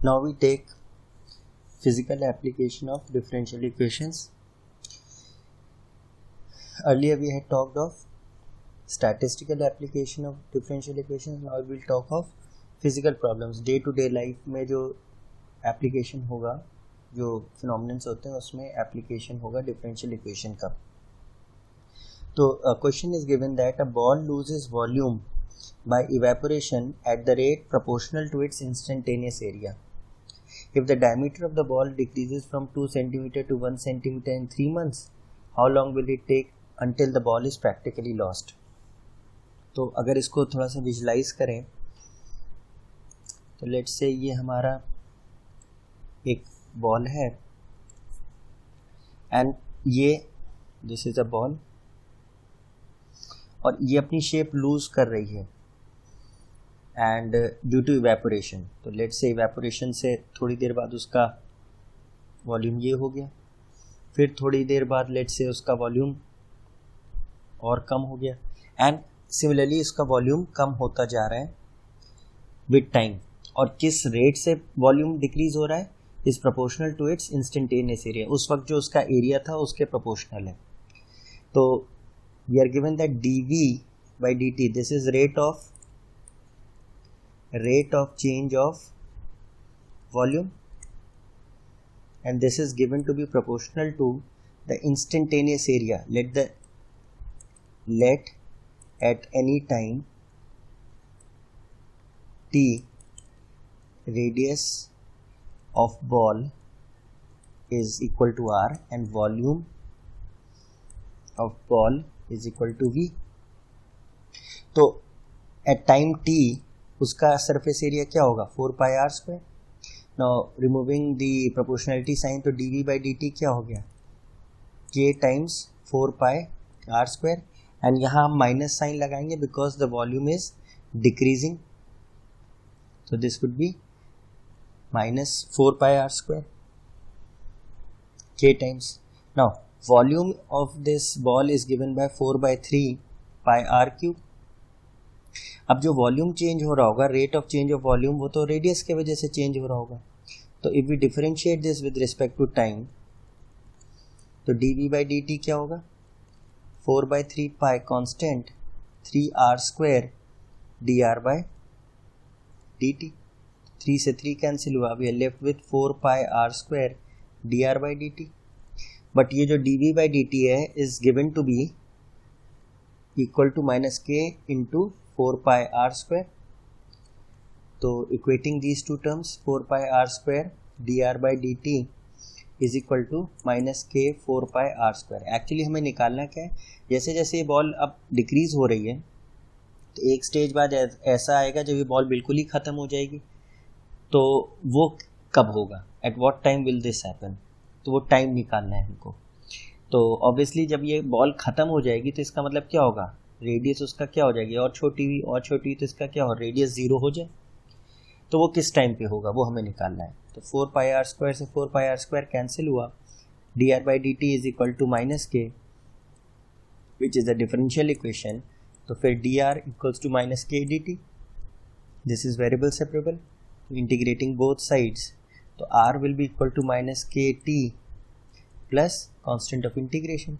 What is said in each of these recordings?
Now we take physical application of differential equations. Earlier we had talked of statistical application of differential equations. Now we will talk of physical problems. Day to day life में जो application होगा, जो phenomenons होते हैं उसमें application होगा differential equation का. तो a question is given that a ball loses volume by evaporation at the rate proportional to its instantaneous area. If the diameter of the ball decreases from 2 cm to 1 cm in 3 months, how long will it take until the ball is practically lost? तो अगर इसको थोड़ा सा visualise करें तो let's say ये हमारा एक बॉल है एंड ये दिस इज अ बॉल और ये अपनी शेप लूज कर रही है एंड ड्यू टू इवेपोरेशन. तो लेट्स से इवेपोरेशन से थोड़ी देर बाद उसका वॉल्यूम ये हो गया, फिर थोड़ी देर बाद लेट्स से उसका वॉल्यूम और कम हो गया एंड सिमिलरली इसका वॉल्यूम कम होता जा रहा है विद टाइम. और किस रेट से वॉल्यूम डिक्रीज हो रहा है is proportional to its instantaneous area. उस वक्त जो उसका एरिया था उसके प्रोपोर्शनल है. तो we are given that dv by dt, this is rate of change of volume and this is given to be proportional to the instantaneous area. Let at any time t radius of ball is equal to r and volume of ball is equal to v. तो at time t उसका surface area क्या होगा 4 pi r square. Now removing the proportionality sign तो dv by dt क्या हो गया k times 4 pi r square and यहाँ हम माइनस साइन लगाएंगे because the volume is decreasing. तो this would be minus 4 pi r square k times. Now volume of this ball is given by 4/3 pi r cube. अब जो volume change हो रहा होगा, rate of change of volume, वो तो radius के वजह से चेंज हो रहा होगा. तो if we differentiate this with respect to time तो dv by dt क्या होगा 4/3 pi constant 3r square dr by dt. 3 से 3 कैंसिल हुआ, we are left with 4 pi r square dr by dt. But ये जो dv by dt है is given to be equal to minus k into 4 pi r square. तो equating these two terms 4 pi r square dr by dt is equal to minus k 4 pi r square. Actually हमें निकालना क्या है, जैसे जैसे ये ball अब decrease हो रही है तो एक स्टेज बाद ऐसा आएगा जब ये बॉल बिल्कुल ही ख़त्म हो जाएगी. तो वो कब होगा, at what time will this happen, तो वो टाइम निकालना है हमको. तो ऑब्वियसली जब ये बॉल ख़त्म हो जाएगी तो इसका मतलब क्या होगा, रेडियस उसका क्या हो जाएगी और छोटी हुई तो इसका क्या हो, रेडियस 0 हो जाए. तो वो किस टाइम पे होगा वो हमें निकालना है. तो 4 pi r स्क्वायर से 4 pi r स्क्वायर कैंसिल हुआ, dr by dt is equal to minus k which is the differential equation. तो फिर dr equals to minus k dt. This is variable separable, integrating both sides तो r will be equal to minus k t plus constant of integration.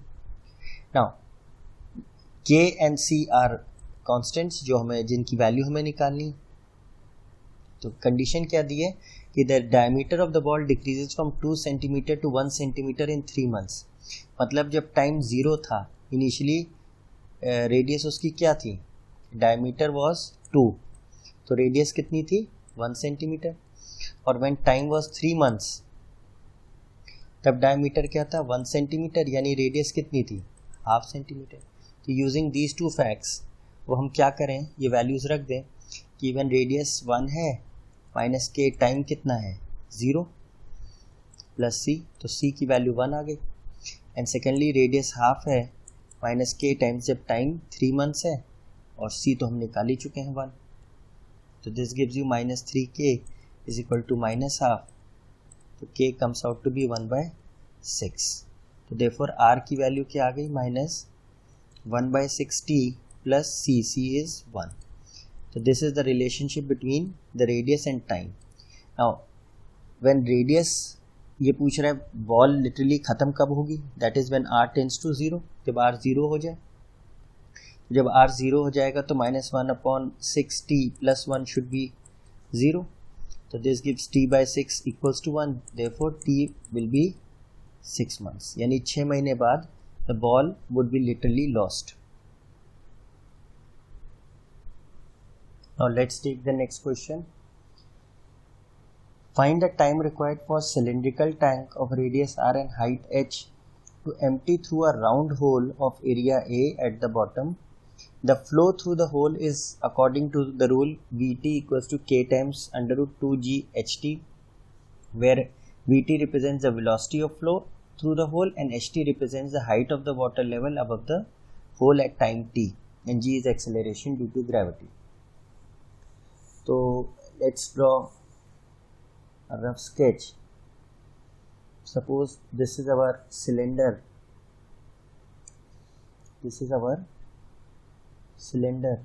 Now k and c are constants जो हमें जिनकी value हमें निकालनी. तो condition क्या दी है कि the diameter of the ball decreases from 2 cm to 1 cm in 3 months. मतलब जब टाइम 0 था इनिशियली रेडियस उसकी क्या थी, डायमीटर वाज 2, तो रेडियस कितनी थी 1 cm. और व्हेन टाइम वाज 3 months तब डायमीटर क्या था 1 cm, यानी रेडियस कितनी थी हाफ सेंटीमीटर. तो यूजिंग दीज टू फैक्ट्स वो हम क्या करें, ये वैल्यूज़ रख दें कि वन रेडियस 1 है माइनस के टाइम कितना है 0 प्लस c, तो c की वैल्यू 1 आ गई. एंड सेकेंडली रेडियस हाफ है माइनस के टाइम्स जब टाइम 3 months है और c तो हम निकाल ही चुके हैं 1. तो this gives you minus 3k is equal to minus half. तो k comes out to be 1/6. तो देयरफॉर r की वैल्यू क्या आ गई minus 1/6t plus c is 1. So this is the relationship between the radius and time. Now when radius, ये पूछ रहा है बॉल लिटरली ख़त्म कब होगी, that is when r tends to 0, जब r 0 हो जाए। जब r 0 हो जाएगा तो -1/6t + 1 शुड बी 0, तो this gives t by 6 equals to 1, therefore t will be 6 months, यानी 6 महीने बाद the ball would be literally lost. Now let's take the next question. Find the time required for cylindrical tank of radius r and height h to empty through a round hole of area A at the bottom. The flow through the hole is according to the rule Vt equals to k times √2g ht, where Vt represents the velocity of flow through the hole and ht represents the height of the water level above the hole at time t, and g is acceleration due to gravity. So let's draw a rough sketch. Suppose this is our cylinder, this is our cylinder,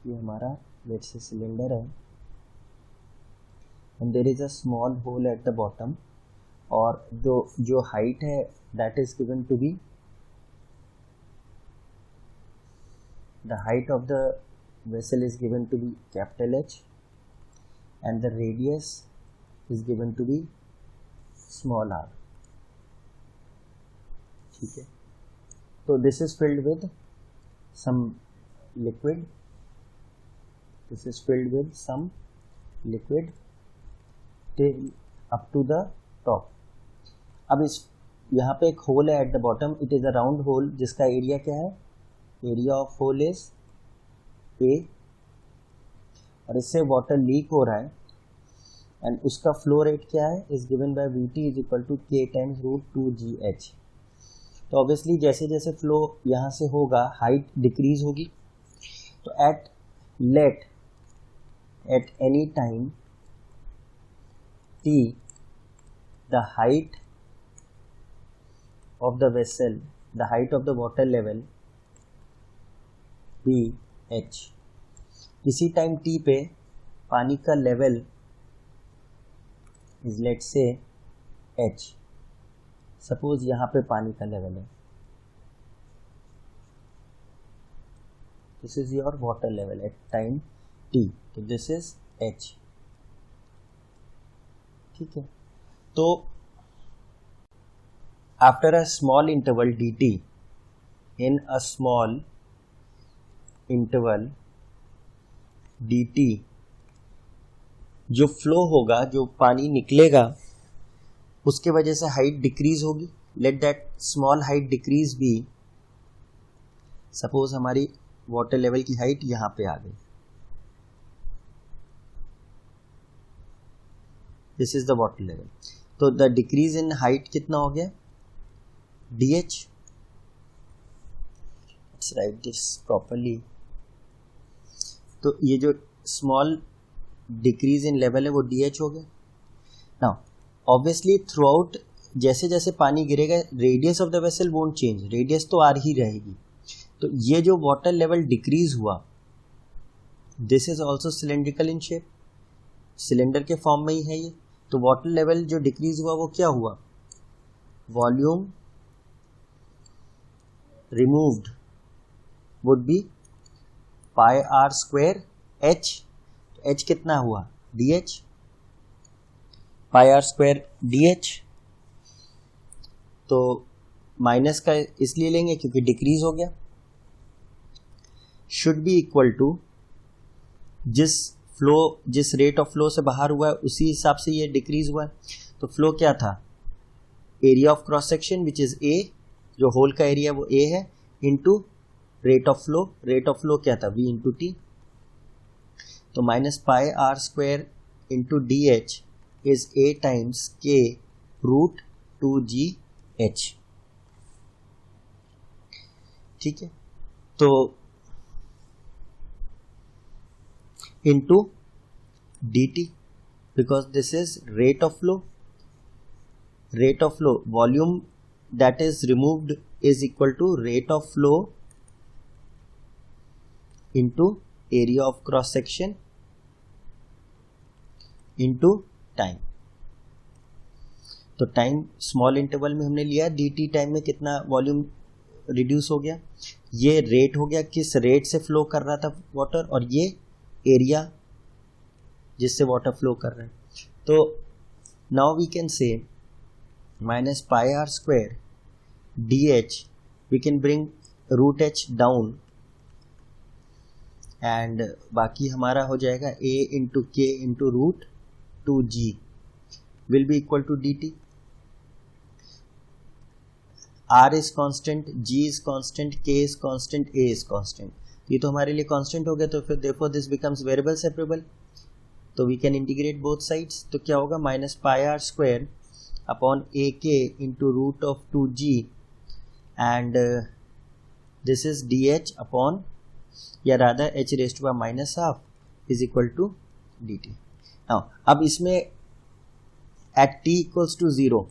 ये हमारा let's say cylinder है, and there is a small hole at the bottom, और जो height है that is given to be, the height of the vessel is given to be capital H and the radius is given to be small r. ठीक है, तो this is filled with some liquid, this is filled with some liquid till up to the top. अब इस यहाँ पे एक whole है at the bottom, it is a round hole जिसका एरिया क्या है, area of hole is A, और इससे वाटर लीक हो रहा है एंड उसका फ्लो रेट क्या है, is given by Vt is equal to k times √2gh. तो ऑब्वियसली जैसे जैसे फ्लो यहाँ से होगा हाइट डिक्रीज होगी, तो at any time t the height of the vessel, the height of the water level be h, इसी time t पे पानी का level is let say h. Suppose यहाँ पे पानी का लेवल है, this is your water level at time t, तो दिस इज h. ठीक है, तो after a small interval dt, in a small interval dt, जो फ्लो होगा, जो पानी निकलेगा, उसके वजह से हाइट डिक्रीज होगी. Let that small height decrease be, suppose हमारी वाटर लेवल की हाइट यहां पे आ गई, this is the water level, तो द डिक्रीज इन हाइट कितना हो गया, dh. Let's write this properly. तो ये जो स्मॉल डिक्रीज इन लेवल है वो dh हो गया. नाउ ऑब्वियसली थ्रू आउट जैसे जैसे पानी गिरेगा radius of the vessel won't change, radius तो आर ही रहेगी. तो ये जो वाटर लेवल डिक्रीज हुआ, this is also cylindrical in shape, cylinder के फॉर्म में ही है ये. तो वाटर लेवल जो डिक्रीज हुआ वो क्या हुआ, volume removed would be pi are square h. h कितना हुआ, dh, pi are square dh. तो माइनस का इसलिए लेंगे क्योंकि डिक्रीज हो गया, शुड बी इक्वल टू जिस रेट ऑफ फ्लो से बाहर हुआ है उसी हिसाब से ये डिक्रीज हुआ है. तो फ्लो क्या था, area of cross section which is a, जो होल का एरिया वो a है, into rate of flow. Rate of flow क्या था, v इंटू टी. तो minus pi are square into dh is a times k √2gh. ठीक है, तो into dt, because this is rate of flow. Rate of flow, volume that is removed is equal to rate of flow into area of cross section into time. तो time small interval में हमने लिया, dt time में कितना volume reduce हो गया, ये rate हो गया किस रेट से फ्लो कर रहा था वाटर, और ये एरिया जिससे वाटर फ्लो कर रहा है। तो now we can say minus pi are square d h, we can bring root h down, and बाकी हमारा हो जाएगा a into k into root 2g will be equal to dt। r is constant, g is constant, k is constant, a is constant। ये तो हमारे लिए constant हो गया, तो फिर therefore this becomes variable separable, तो we can integrate both sides. तो क्या होगा, minus pi are square upon A K into root of 2g, and this is D H upon, या rather H raised to power minus half is equal to D T. अब इसमें eight t equals to 0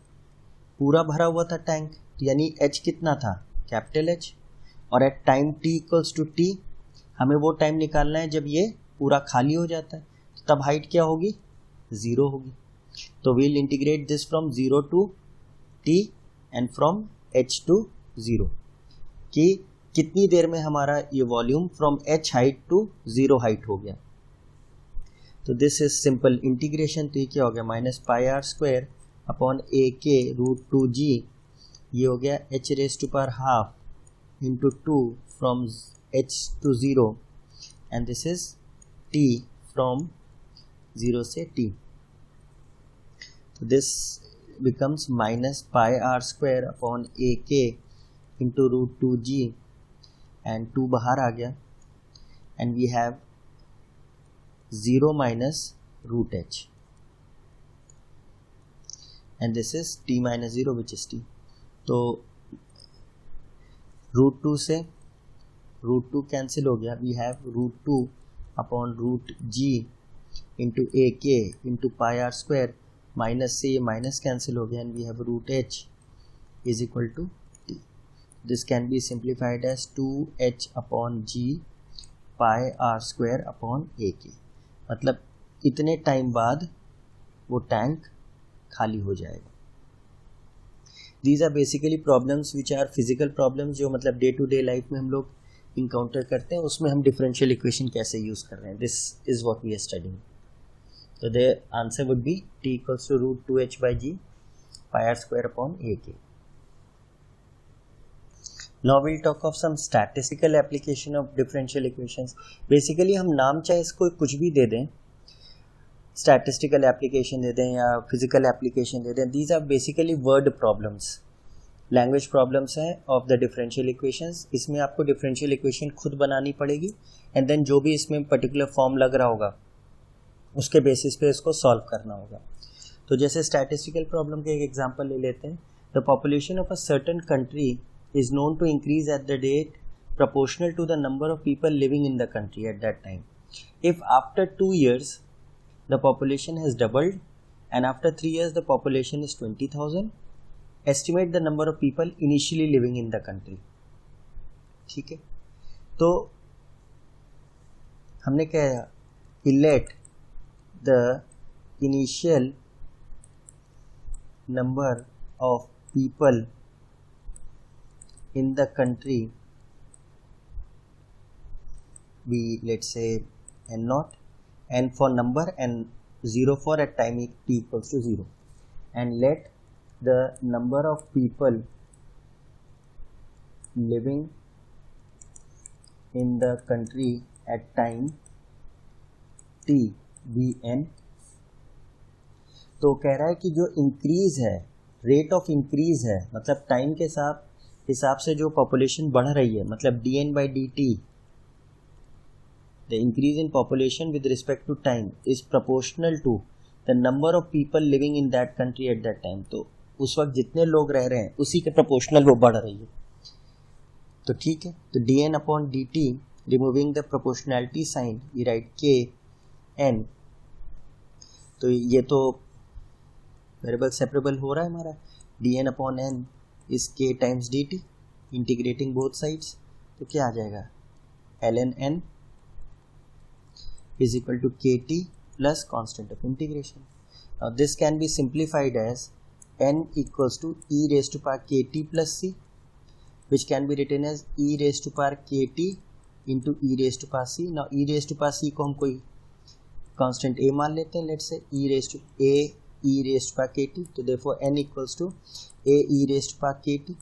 पूरा भरा हुआ था tank, यानी h कितना था, कैपिटल H, और at time t equals to t हमें वो टाइम निकालना है जब ये पूरा खाली हो जाता है, तो तब हाइट क्या होगी, 0 होगी। तो we'll integrate this from 0 to t and from h to 0, कि कितनी देर में हमारा ये volume from h height to 0 height हो गया। तो दिस इज सिंपल इंटीग्रेशन, तो ये क्या हो गया, minus pi are square upon A K root 2g, ये हो गया h raised to power half into 2 from h to 0, and this is t from 0 से t। तो दिस becomes minus pi r square upon a k into root 2g, and 2 बाहर आ गया, and we have 0 minus root h, and this is t minus 0 which is t। तो root 2 से root 2 cancel हो गया, we have root 2 upon root g into a k into pi r square, minus से ये minus cancel हो गया, and we have root h is equal to t। This can be simplified as 2h upon g pi are square upon a k, मतलब इतने time बाद वो tank खाली हो जाएगा। These are basically problems which are physical problems, जो मतलब day to day life में हम लोग इंकाउंटर करते हैं, उसमें हम डिफरेंशियल इक्वेशन कैसे यूज़ कर रहे हैं, this is what we are studying. So the answer would be t equals to root 2h by g pi r square upon a k. Now we'll talk of some statistical application of differential equations. Basically हम नाम चाहे इसको कुछ भी दे दें, statistical application दे दें या physical application दे दें, these are basically word problems, language problems हैं of the differential equations। इसमें आपको differential equation खुद बनानी पड़ेगी, and then जो भी इसमें particular form लग रहा होगा उसके बेसिस पे इसको सॉल्व करना होगा। तो जैसे स्टैटिस्टिकल प्रॉब्लम के एक एग्जांपल ले लेते हैं, the population of a certain country is known to increase at the rate proportional to the number of people living in the country at that time. If after 2 years the population has doubled and after 3 years the population is 20,000, estimate the number of people initially living in the country। ठीक है, तो हमने क्या, let the initial number of people in the country be, let's say, n naught, n for number and 0 for at time t equals to 0, and let the number of people living in the country at time t be n. तो कह रहा है कि जो increase है, rate of increase है, मतलब time के हिसाब से जो पॉपुलेशन बढ़ रही है, मतलब d n by d t, the increase in population with respect to time is proportional to the number of people living in that country at that time. तो उस वक्त जितने लोग रह रहे हैं उसी के प्रोपोर्शनल वो बढ़ रही है। तो ठीक है, तो D N upon D T, removing the proportionality sign, you write K N, तो ये तो वेरिएबल सेपरेबल हो रहा है हमारा, D N upon N is K times D T, integrating both sides, तो क्या आ जाएगा, L N N is equal to K T plus constant of integration. Now this can be simplified as n equals to e raised to power kt plus c, which can be written as e raised to power kt into e raised to power c. Now e raised to power c को हम कोई constant a मान लेते हैं, let's say e raised to power kt, तो therefore n equals to a e raised to power kt.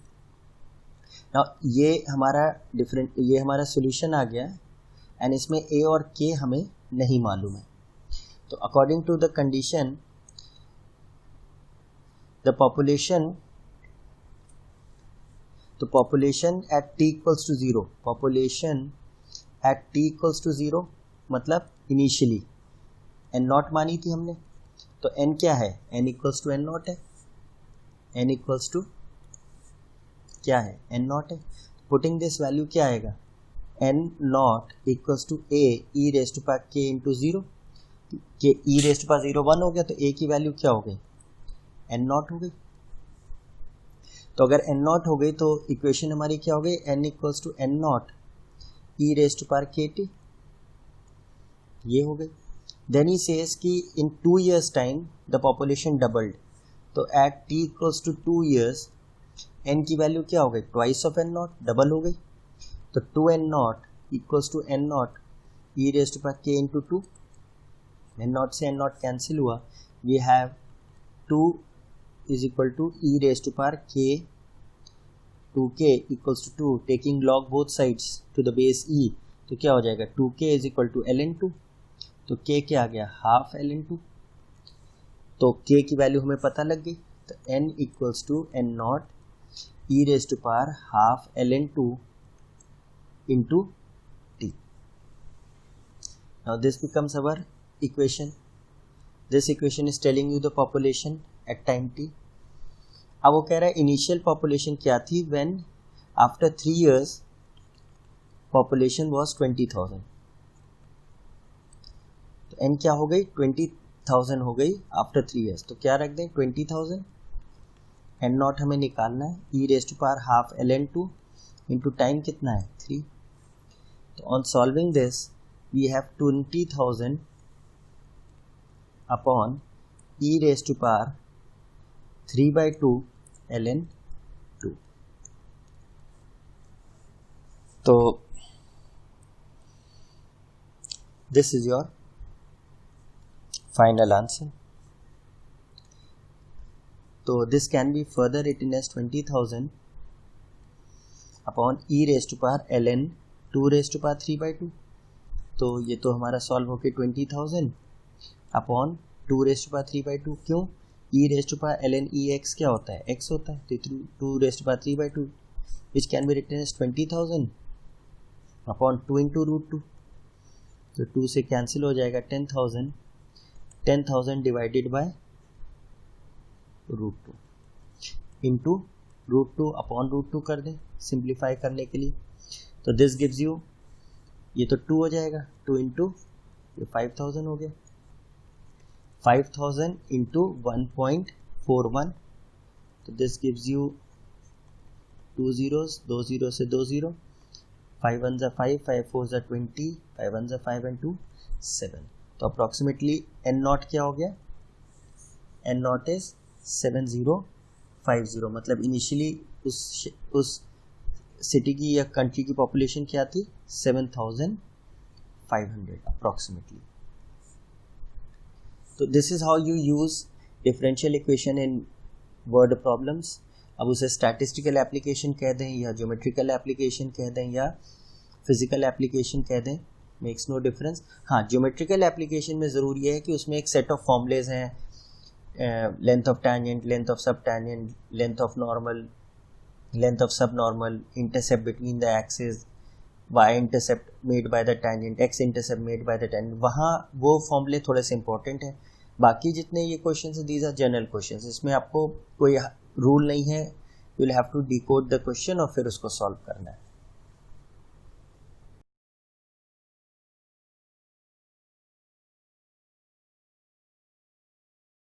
Now ये हमारा solution आ गया and इसमें a और k हमें नहीं मालूम है. तो according to the condition, the population at t equals to 0, मतलब initially n नॉट मानी थी हमने, तो n क्या है, n equals to n naught है, n इक्वल्स टू क्या है, n नॉट है. पुटिंग दिस वैल्यू क्या आएगा, n naught equals to a e raised to power k into 0, k e raised to power 0 1 हो गया, तो a की वैल्यू क्या हो गई, n नॉट हो गई. तो अगर n नॉट हो गई तो इक्वेशन हमारी क्या हो गई, n equals to n not e raised to power kt, ये हो गई. देन ही सेज कि in 2 years time the population doubled, तो at t equals to 2 years n की वैल्यू क्या हो गई, twice of n not, double हो गई. तो 2n not equals to n not e raised to power k into 2, n not से n not cancel हुआ, we have 2 is equal to e raised to power k, 2k equals to 2, taking log both sides to the base e, तो क्या हो जाएगा 2k is equal to ln2, तो k क्या आ गया, half ln2. तो k की वैल्यू हमें पता लग गई, तो n equals to n not e raise to power half ln2 into t. Now this becomes our equation. This equation is telling you the population at time t. अब वो कह रहा है इनिशियल पॉपुलेशन क्या थी when after 3 years population was 20,000. तो n क्या हो गई, 20,000 हो गई आफ्टर 3 years, तो क्या रख दें 20,000. n नॉट हमें निकालना है, e raise to power half ln2 into time कितना है 3. तो on solving this we have 20,000 upon e raise to power 3/2 ln2. तो this is your final answer. तो this can be further written as 20,000 upon e raise to power ln 2 raise to power 3/2. तो ये तो हमारा solve होके 20,000 upon 2 raise to power 3/2. क्यों, e raise to power ln ex क्या होता है, x होता है, तो 2 raise to power 3/2 which can be written as 20,000 upon 2 into √2. तो 2 से कैंसिल हो जाएगा 10,000 डिवाइडेड बाय √2 इंटू √2 अपॉन √2 कर दें सिंप्लीफाई करने के लिए. तो दिस गिव्स यू, ये तो 2 हो जाएगा, 2 इंटू ये 5,000 हो गया, 5,000 इंटू 1.41, तो दिस गिव्स यू 2 zeros, 2 0 से 2 0, 5 1 5, 5 4 20, 5 1 5 and 2 7. तो अप्रॉक्सीमेटली n नॉट क्या हो गया, n नॉट इज 7050, मतलब इनिशियली उस सिटी की या कंट्री की पॉपुलेशन क्या थी 7,500 अप्रॉक्सीमेटली. तो this is how you use differential equation in word problems. अब उसे स्टैटिस्टिकल एप्लीकेशन कह दें या ज्योमेट्रिकल एप्लीकेशन कह दें या फिजिकल एप्लीकेशन कह दें, मेक्स नो डिफरेंस. हाँ, ज्योमेट्रिकल एप्लीकेशन में ज़रूर ये है कि उसमें एक सेट ऑफ फॉर्मूलेज हैं, length of tangent, length of sub tangent, length of normal, length of sub normal, intercept between the axis, Y intercept made by the tangent, X intercept made by the tangent, वहाँ वो फॉर्मूले थोड़े से important हैं. बाकी जितने ये question है दीज आर जनरल क्वेश्चन, इसमें आपको कोई रूल नहीं है, you will have to decode the question और फिर उसको सॉल्व करना है.